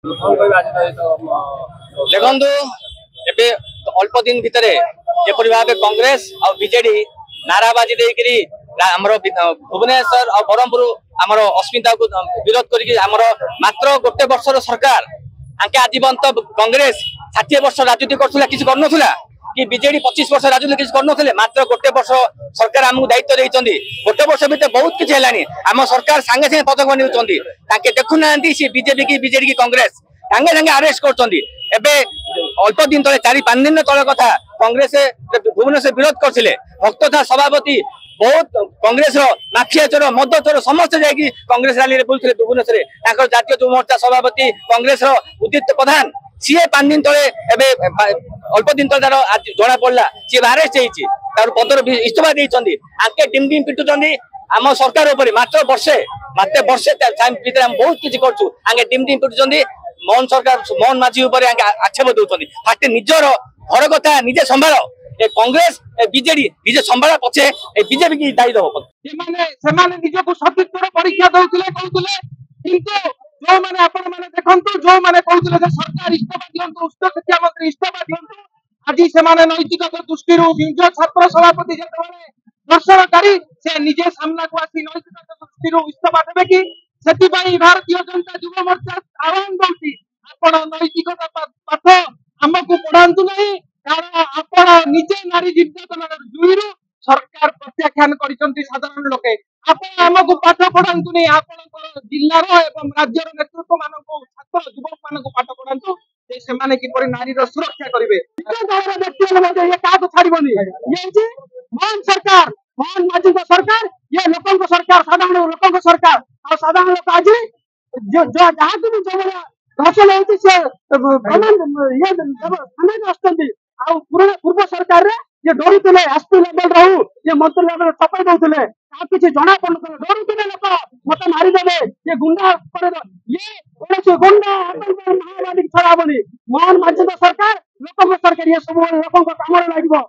देखु एबे अल्प दिन भितर जेपरि भाव कांग्रेस और बीजेडी नाराबाजी देकरी भुवनेश्वर और ब्रह्मपुर आमर अस्मिता को विरोध कर मात्र गोटे वर्षर सरकार आंके आजीवंत कांग्रेस 60 वर्ष राजनीति करुला किसी करनुला कि बीजेडी 25 वर्ष राजनीति किसी करनुले मात्र गोटे वर्ष सरकार आमको दायित्व देते गोटे वर्ष भितर बहुत किसी है आम सरकार सांगे सांगे पदक बनी देखुना सी बीजेपी की बीजेडी की कांग्रेस सांगे सांगे अरेस्ट कर अल्प दिन तले 4-5 दिन तल कथा कांग्रेस भुवनेश्वर विरोध करते भक्तथा सभापति बहुत कांग्रेस माफिया चोर मद चोर समस्त जाकि कांग्रेस रैली बुलते भुवनेश्वर जातीय युव मोर्चा सभापति कांग्रेस उदित प्रधान सी 5 दिन तले अल्प दिन तले तार जना पड़ा सी अरेस्ट होती पदर इस्तीफा देते आके डिम डिम पिटुंट आम सरकार मात्र वर्षे भर बहुत किसी करूँ आगे डिम डिम पिटुंट मोहन सरकार मोहन माझी आक्षेप दौरान फाटे निजर घर कथा निजे संभाल कांग्रेस बीजेडी निजे संभाल पछे बीजेपी की दायी दब निजक सतीत्वर परीक्षा दौले कहते जो मैंने आपण मैंने देखंतु जो मैंने कहते सरकार इस्तीफा दियंतु उच्च शिक्षा मंत्री इस्तीफा दियंतु आज से नैतिकता दृष्टि निज छात्र सभापति जिते दर्शनकारी से निजे सामना को आसी नैतिकता दृष्टि इस्तीफा देवे कि भारतीय जनता युव मोर्चा आह्वान दौर आपण नैतिकता पाठ आमको पढ़ातु नहीं कारण आपण निजे नारी निर्यातना दुईरु सरकार प्रत्याख्यान कर साधारण लोके आपण आमको पाठ पढ़ातु नहीं आपण जिलार एवं राज्य नेतृत्व मान छात्र युवक मान पाठ पढ़ातु से किपरि नारी सुरक्षा करेंगे व्यक्ति ये क्या छाड़बनी ये मोहन सरकार मोहन माझी सरकार ये लोक सरकार साधारण लोक सरकार और साधारण लोक आज जहाँ भी जो घोषणा होती पूर्व सरकार ये डरुले एसपी लेवल रहू ये मंत्री लेवल चपाई दौले किसी जना पड़े डरुले लोक मत मारिदे ये गुंडा ये कौन गुंडा माओवादी छड़ाबनी मोहन माझी सरकार लोक सरकार ये सब लोक कम लगे।